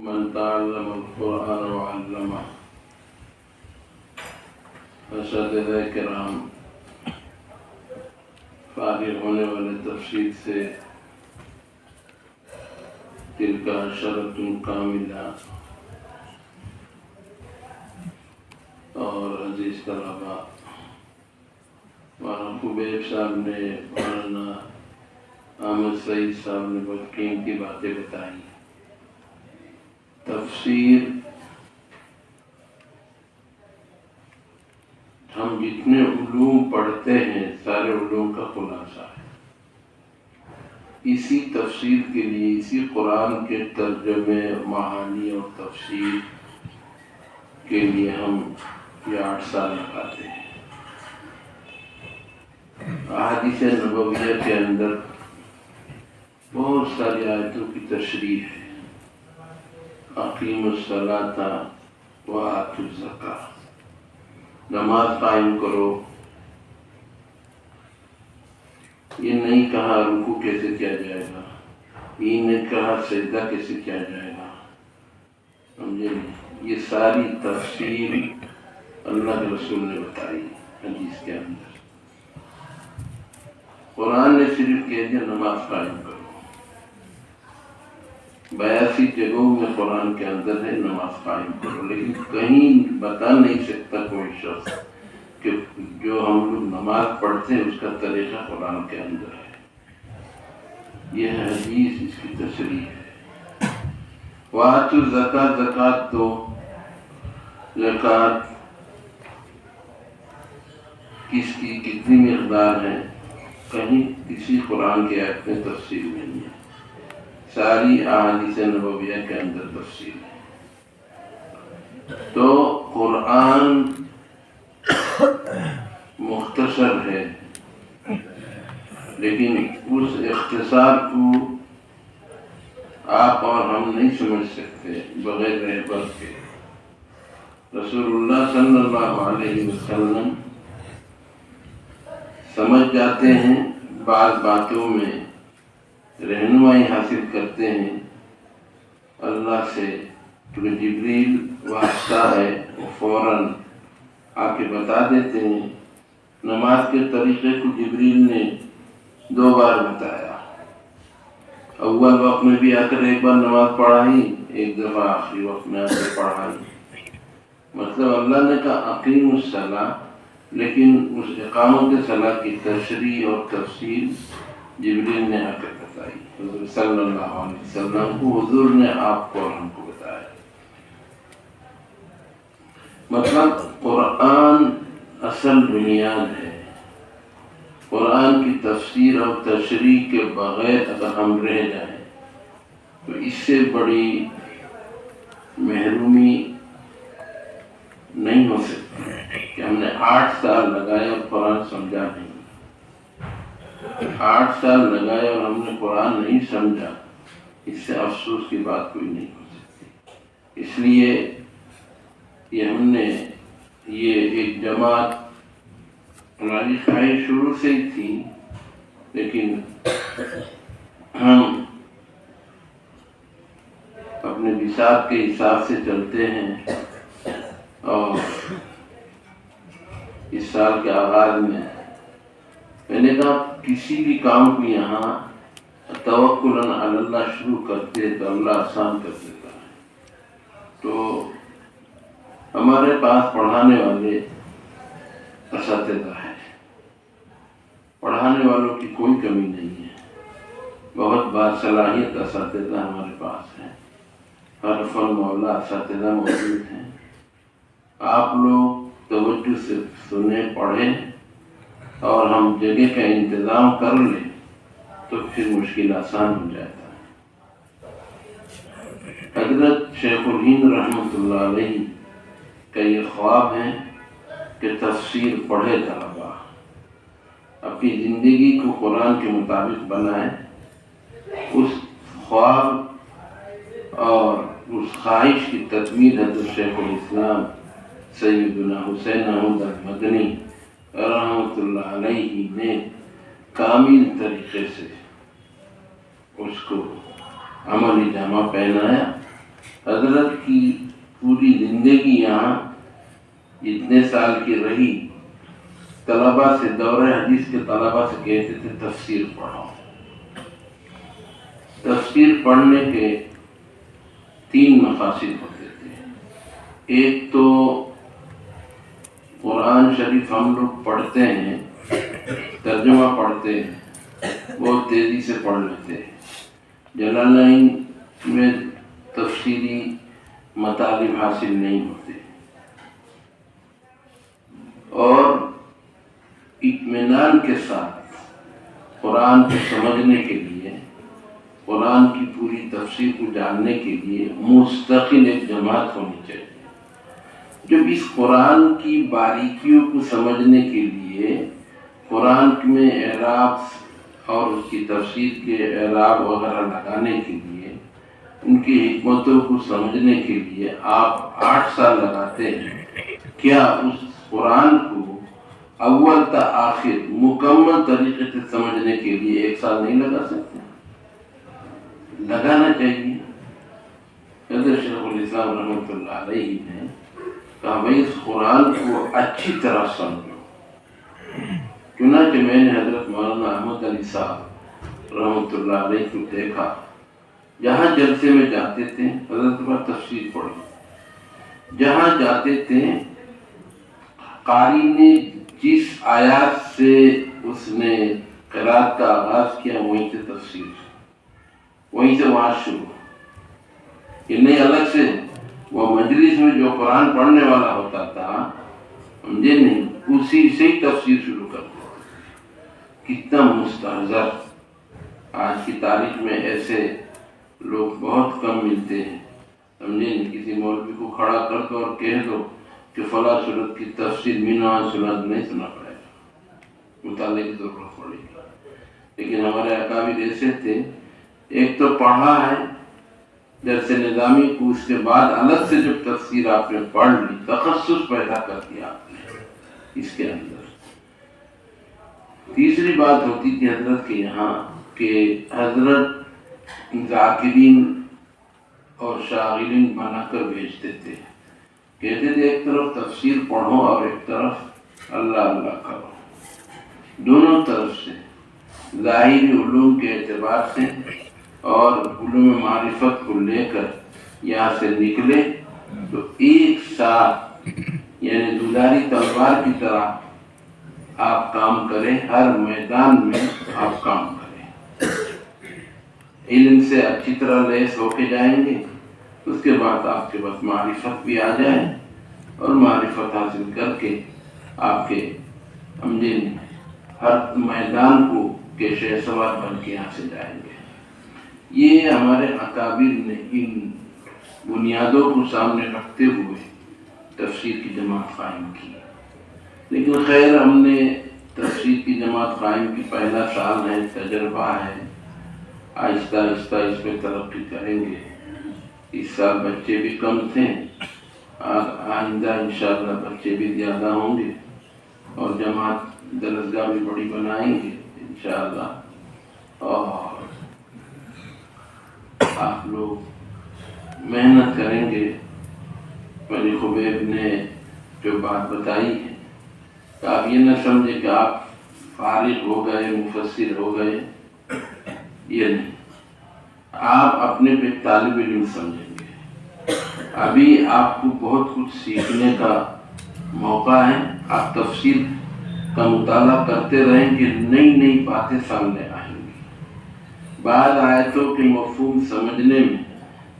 من تعلم القرآن وعلمه. اساتذہ کرام، فارغ ہونے والے تفسیر سے تلک عشرۃ کاملہ اور عزیز طلباء، مولانا خبیب صاحب نے، مولانا احمد سعید صاحب نے بہت قیمتی باتیں بتائی. تفسیر ہم جتنے علوم پڑھتے ہیں سارے علوم کا خلاصہ ہے. اسی تفسیر کے لیے، اسی قرآن کے ترجمے، معانی اور تفسیر کے لیے ہم یہ 8 سال لگاتے ہیں. احادیث نبویہ کے اندر بہت ساری آیتوں کی تشریح ہے. اقیموا الصلاۃ وآتوا الزکاۃ، نماز قائم کرو. یہ نہیں کہا رکوع کیسے کیا جائے گا، یہ نہیں کہا سجدہ کیسے کیا جائے گا. سمجھے؟ یہ ساری تفصیل اللہ کے رسول نے بتائی حدیث کے اندر. قرآن نے صرف کہہ دیا نماز قائم کرو. 82 جگہوں میں قرآن کے اندر ہے نماز قائم کرو، لیکن کہیں بتا نہیں سکتا کوئی شخص کہ جو ہم لوگ نماز پڑھتے ہیں اس کا طریقہ قرآن کے اندر ہے. یہ حدیث اس کی تشریح ہے. وآتوا الزکاۃ، زکوٰۃ دو. زکوٰۃ کس کی کتنی مقدار ہے، کہیں کسی قرآن کی آیت میں تفصیل نہیں ہے. ساری احادیث نبویہ کے اندر تفصیل ہے. تو قرآن مختصر ہے، لیکن اس اختصار کو آپ اور ہم نہیں سمجھ سکتے بغیر رہبر کے. رسول اللہ صلی اللہ علیہ وسلم سمجھ جاتے ہیں، بعض باتوں میں رہنمائی حاصل کرتے ہیں اللہ سے. جو جبریل واسطہ ہے وہ فوراً آ کے بتا دیتے ہیں. نماز کے طریقے کو جبریل نے 2 بار بتایا. اول وقت میں بھی آ کر ایک بار نماز پڑھائی، ایک دفعہ آخری وقت میں آ کر پڑھائی. مطلب اللہ نے کہا اقیموا الصلاۃ، لیکن اس اقامت صلاۃ کی تشریح اور تفصیل جبریل نے آ کر بتائی. حضور صلی اللہ علیہ وسلم کو حضور نے آپ کو اور ہم کو بتایا. مطلب قرآن اصل بنیاد ہے. قرآن کی تفسیر اور تشریح کے بغیر اگر ہم رہ جائیں تو اس سے بڑی محرومی نہیں ہو سکتی کہ ہم نے 8 سال لگائے اور قرآن سمجھا نہیں. 8 سال لگائے اور ہم نے قرآن نہیں سمجھا، اس سے افسوس کی بات کوئی نہیں ہو سکتی. اس لیے یہ ہم نے یہ ایک جماعت ہماری خواہش شروع سے ہی تھی، لیکن ہم اپنے بساط کے حساب سے چلتے ہیں. اور اس سال کے آغاز میں نے کہا کسی بھی کام کو یہاں توکلاً علی اللہ شروع کرتے تو اللہ آسان کر دیتا ہے. تو ہمارے پاس پڑھانے والے اساتذہ ہیں، پڑھانے والوں کی کوئی کمی نہیں ہے. بہت باصلاحیت اساتذہ ہمارے پاس ہیں، ہر فن مولا اساتذہ موجود ہیں. آپ لوگ توجہ سے سنیں، پڑھیں اور ہم جگہ کا انتظام کر لیں تو پھر مشکل آسان ہو جاتا ہے. حضرت شیخ الہند رحمۃ اللہ علیہ کا یہ خواب ہے کہ تفسیر پڑھے طلبا، اپنی زندگی کو قرآن کے مطابق بنائیں. اس خواب اور اس خواہش کی تکمیل حضرت شیخ الاسلام سیدنا حسین احمد مدنی رحمۃ اللہ علیہ نے کامل طریقے سے اس کو عملی جامہ پہنایا حضرت کی پوری زندگی یہاں اتنے سال کی رہی، طلبا سے، دورہ حدیث کے طلبا سے کہتے تھے تفسیر پڑھو۔ تفسیر پڑھنے کے 3 مقاصد ہوتے تھے۔ ایک تو قرآن شریف ہم لوگ پڑھتے ہیں، ترجمہ پڑھتے ہیں، بہت تیزی سے پڑھ لیتے ہیں، جلالین میں تفسیری مطالب حاصل نہیں ہوتے، اور اطمینان کے ساتھ قرآن کو سمجھنے کے لیے، قرآن کی پوری تفسیر کو جاننے کے لیے مستقل ایک جماعت ہونی چاہیے۔ جب اس قرآن کی باریکیوں کو سمجھنے کے لیے، قرآن میں اعراب اور اس کی تفسیر کے اعراب وغیرہ لگانے کے لیے، ان کی حکمتوں کو سمجھنے کے لیے آپ 8 سال لگاتے ہیں، کیا اس قرآن کو اول تا آخر مکمل طریقے سے سمجھنے کے لیے 1 سال نہیں لگا سکتے؟ لگانا چاہیے۔ حضرت شیخ الاسلام رحمۃ اللہ علیہ نے کہا بھائی اس قرآن کو اچھی طرح سمجھو۔ چنانچہ میں نے حضرت مولانا احمد علی صاحب رحمۃ اللہ علیہ کو دیکھا، جہاں جلسے میں جاتے تھے حضرت پر تفسیر پڑھی، جہاں جاتے تھے قاری نے جس آیات سے اس نے قرات کا آغاز کیا وہیں سے تفسیر، وہیں سے وعظ شروع، کہ نہیں الگ سے وہ مجلس میں جو قرآن پڑھنے والا ہوتا تھا سمجھے نہیں، اسی سے ہی تفسیر شروع کرتے تھے۔ کتنا مستحضر! آج کی تاریخ میں ایسے لوگ بہت کم ملتے ہیں، سمجھے نہیں۔ کسی مولوی کو کھڑا کر دو اور کہہ دو کہ فلاں صورت کی تفسیر مینا سناد نہیں سنا پڑے گا، مطالعے کی ضرورت پڑے گی۔ لیکن ہمارے اکابر ایسے تھے، ایک تو پڑھا ہے درس نظامی کو، اس کے بعد الگ سے جب تفسیر آپ نے پڑھ لی، تخصص پیدا کر دیا آپ نے اس کے اندر۔ تیسری بات ہوتی تھی حضرت کے یہاں کہ حضرت ذاکرین اور شاغلین بنا کر بھیجتے تھے، کہتے تھے ایک طرف تفسیر پڑھو اور ایک طرف اللہ اللہ کرو، دونوں طرف سے، ظاہری علوم کے اعتبار سے اور علوم معرفت کو لے کر یہاں سے نکلے تو ایک ساتھ، یعنی دوداری تلوار کی طرح آپ کام کریں، ہر میدان میں آپ کام کریں، علم سے اچھی طرح لیس ہو کے جائیں گے، اس کے بعد آپ کے پاس معرفت بھی آ جائے، اور معرفت حاصل کر کے آپ کے سمجھے ہر میدان کو کے شہ سوار بن کے یہاں سے جائیں گے۔ یہ ہمارے اکابر نے ان بنیادوں کو سامنے رکھتے ہوئے تفسیر کی جماعت قائم کی۔ لیکن خیر ہم نے تفسیر کی جماعت قائم کی، پہلا سال ہے، تجربہ ہے، آہستہ آہستہ اس میں ترقی کریں گے۔ اس سال بچے بھی کم تھے، آئندہ انشاءاللہ بچے بھی زیادہ ہوں گے، اور جماعت درسگاہ بھی بڑی بنائیں گے انشاءاللہ، اور آپ لوگ محنت کریں گے۔ ولی خبیب نے جو بات بتائی ہے کہ آپ یہ نہ سمجھے کہ آپ فارغ ہو گئے، مفسر ہو گئے، یہ نہیں، آپ اپنے پہ طالب علم سمجھیں گے۔ ابھی آپ کو بہت کچھ سیکھنے کا موقع ہے، آپ تفسیر کا مطالعہ کرتے رہیں گے، نئی نئی باتیں سامنے آئیں گی۔ بعض آیتوں کے مفہوم سمجھنے میں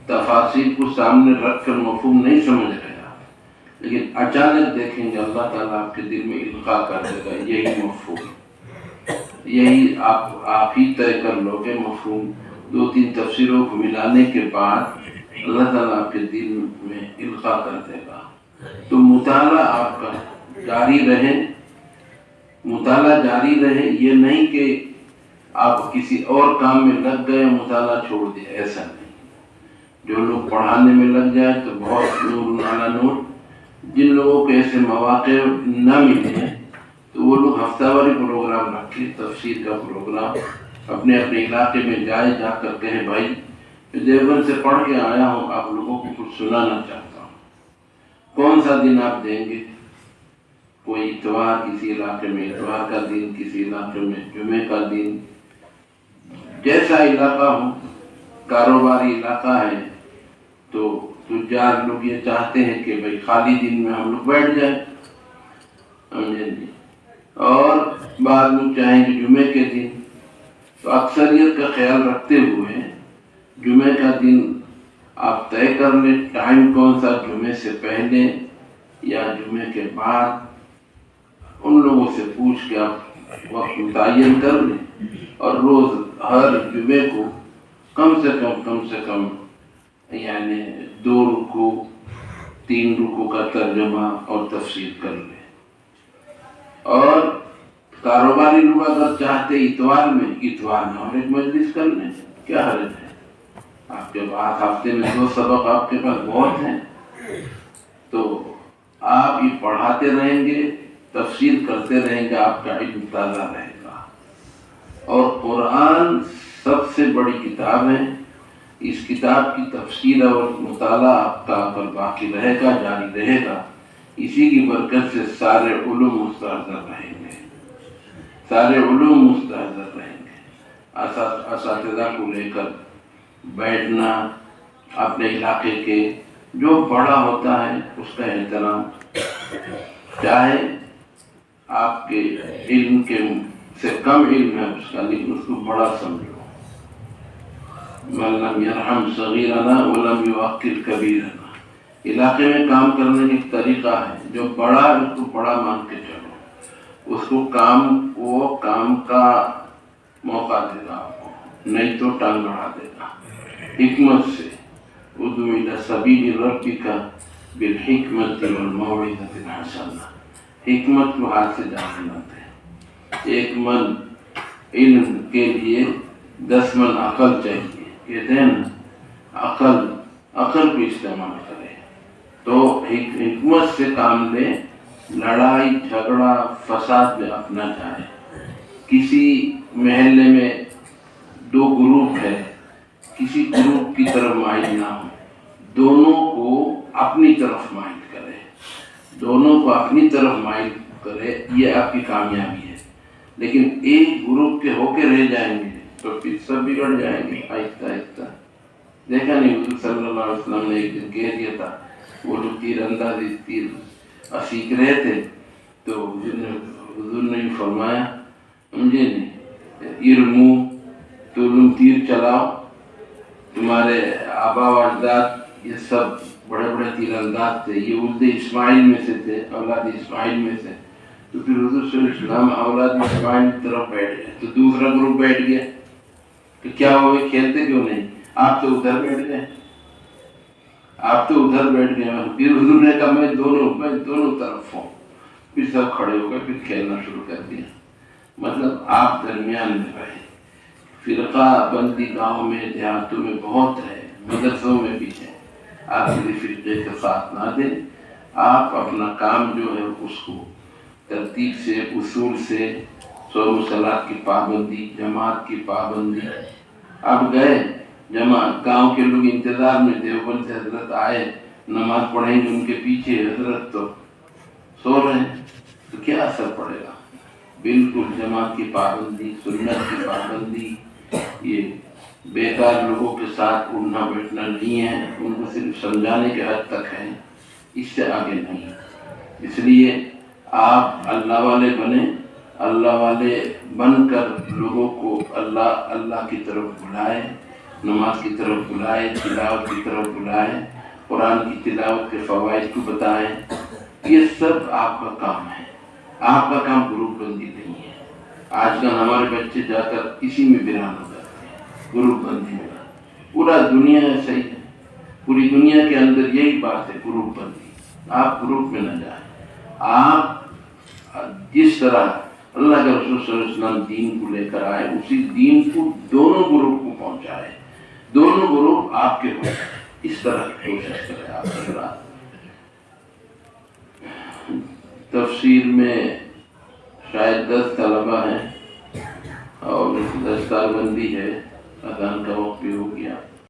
تفاسیر کو سامنے رکھ کر مفہوم نہیں سمجھ رہے آپ، لیکن اچانک دیکھیں گے اللہ تعالیٰ آپ کے دل میں القاء کر دے گا یہی مفہوم، یہی آپ ہی طے کر لو گے مفہوم۔ 2-3 تفسیروں کو ملانے کے بعد اللہ تعالیٰ آپ کے دل میں القاء کر دے گا۔ تو مطالعہ آپ کا جاری رہے، مطالعہ جاری رہے، یہ نہیں کہ آپ کسی اور کام میں لگ گئے مطالعہ چھوڑ دیا، ایسا نہیں۔ جو لوگ پڑھانے میں لگ جائے تو بہت نور علی نور، جن لوگوں کو ایسے مواقع نہ ملے تو وہ لوگ ہفتہ واری پروگرام رکھیں، تفسیر کا پروگرام اپنے اپنے علاقے میں جائے، جا کر کہیں بھائی دیوبند سے پڑھ کے آیا ہوں، آپ لوگوں کو کچھ سنانا چاہتا ہوں۔ کون سا دن آپ دیں گے؟ کوئی اتوار کسی علاقے میں اتوار کا دن، کسی علاقے میں جمعے کا دن، جیسا علاقہ ہو، کاروباری علاقہ ہے تو تجار لوگ یہ چاہتے ہیں کہ بھئی خالی دن میں ہم لوگ بیٹھ جائیں، سمجھیں جی، اور بعد میں چاہیں کہ جمعے کے دن، تو اکثریت کا خیال رکھتے ہوئے جمعے کا دن آپ طے کر لیں، ٹائم کون سا، جمعے سے پہلے یا جمعے کے بعد، ان لوگوں سے پوچھ کے آپ وقت متعین کر لیں، اور روز ہر جمعے کو کم سے کم یعنی 2 رکوع 3 رکوع کا ترجمہ اور تفسیر کر لیں۔ اور کاروباری لوگ اگر چاہتے اتوار میں اور ایک مجلس کر لیں، کیا حرج ہے؟ آپ کے پاس ہفتے میں 2 سبق آپ کے پاس بہت ہیں، تو آپ یہ پڑھاتے رہیں گے، تفسیر کرتے رہیں گے، آپ کا علم تازہ رہے گا۔ اور قرآن سب سے بڑی کتاب ہے، اس کتاب کی تفسیر اور مطالعہ آپ کا پر باقی رہے گا، جاری رہے گا، اسی کی برکت سے سارے علوم مستحضر رہیں گے، سارے علوم مستحضر رہیں گے۔ اساتذہ کو لے کر بیٹھنا، اپنے علاقے کے جو بڑا ہوتا ہے اس کا احترام، چاہے آپ کے علم کے سے کم علم ہے اس کا، لیکن اس کو بڑا سمجھو۔ من لم یرحم صغیرنا ولم یوقر کبیرنا، علاقے میں کام کرنے کا ایک طریقہ ہے، جو بڑا ہے اس کو بڑا مان کے چلو، اس کو وہ کام کا موقع دے گا آپ کو، نہیں تو ٹانگ بڑھا دے گا۔ حکمت سے ادعو الی سبیل ربک بالحکمت والموعظۃ الحسنہ، حکمت کو ہاتھ سے جانا ہے۔ 1 من علم کے لیے 10 من عقل چاہیے، کہتے ہیں نا، عقل کو استعمال کرے تو حکمت سے کام لے، لڑائی جھگڑا فساد میں اپنا جائے۔ کسی محلے میں 2 گروپ ہے، کسی گروپ کی طرف مائل نہ ہو، دونوں کو اپنی طرف مائل کرے، دونوں کو اپنی طرف مائل کرے، یہ آپ کی کامیابی ہے۔ لیکن ایک گروپ کے ہو کے رہ جائیں گے تو پھر سب بگڑ جائیں گے آہستہ آہستہ۔ دیکھا نہیں، حضور صلی اللہ علیہ وسلم نے ایک دن کہہ دیا تھا، وہ لوگ تیر اندازی تیر سیکھ رہے تھے، تو حضور نے فرمایا، مجھے نہیں، ارمو، تم تیر چلاؤ، تمہارے آبا و اجداد یہ سب بڑے بڑے تیر انداز تھے، یہ ولد اسماعیل میں سے تھے، اولاد اسماعیل میں سے۔ تو پھر حضور صلی اللہ علیہ وسلم اولاد اسماعیل کی طرف بیٹھ گئے، تو دوسرا گروپ بیٹھ گیا کہ کیا ہوئے، کھیلتے کیوں نہیں، آپ تو ادھر بیٹھ گئے، آپ تو ادھر بیٹھ گئے۔ پھر حضور نے کہا میں دونوں طرف ہوں، پھر سب کھڑے ہو گئے، پھر کھیلنا شروع کر دیا۔ مطلب آپ درمیان میں رہے۔ فرقہ بندی گاؤں میں دیہاتوں میں بہت ہے، مدرسوں میں بھی ہے، آپ کسی فرقے کے ساتھ نہ دیں، آپ اپنا کام جو ہے اس کو ترتیب سے، اصول سے، صوم و صلاۃ کی پابندی، جماعت کی پابندی۔ اب گئے جماعت، گاؤں کے لوگ انتظار میں، دیوبند سے حضرت آئے، نماز پڑھیں گے ان کے پیچھے، حضرت تو سو رہے ہیں، تو کیا اثر پڑے گا؟ بالکل جماعت کی پابندی، سنت کی پابندی، یہ بیکار لوگوں کے ساتھ اٹھنا بیٹھنا نہیں ہے، ان کو صرف سمجھانے کے حد تک ہے، اس سے آگے نہیں۔ اس لیے آپ اللہ والے بنیں، اللہ والے بن کر لوگوں کو اللہ کی طرف بلائے، نماز کی طرف بلائے، تلاوت کی طرف بلائے، قرآن کی تلاوت کے فوائد کو بتائیں، یہ سب آپ کا کام ہے۔ آپ کا کام گروپ بندی نہیں ہے۔ آج کل ہمارے بچے جا کر اسی میں ویران ہو جاتے ہیں، گروپ بندی میں۔ پورا دنیا ایسا ہی ہے، پوری دنیا کے اندر یہی بات ہے، گروپ بندی۔ آپ گروپ میں نہ جائیں، آپ جس طرح اللہ کے رسول صلی اللہ علیہ وسلم دین کو لے کر آئے، اسی دین کو دونوں گروپ کو پہنچائے، دونوں گروپ آپ کے ہوں، اس طرح کی کوشش کریں آپ حضرات۔ تفسیر میں شاید 10 طلبہ ہیں اور دستار بندی ہے، اذان کا وقت بھی ہو گیا۔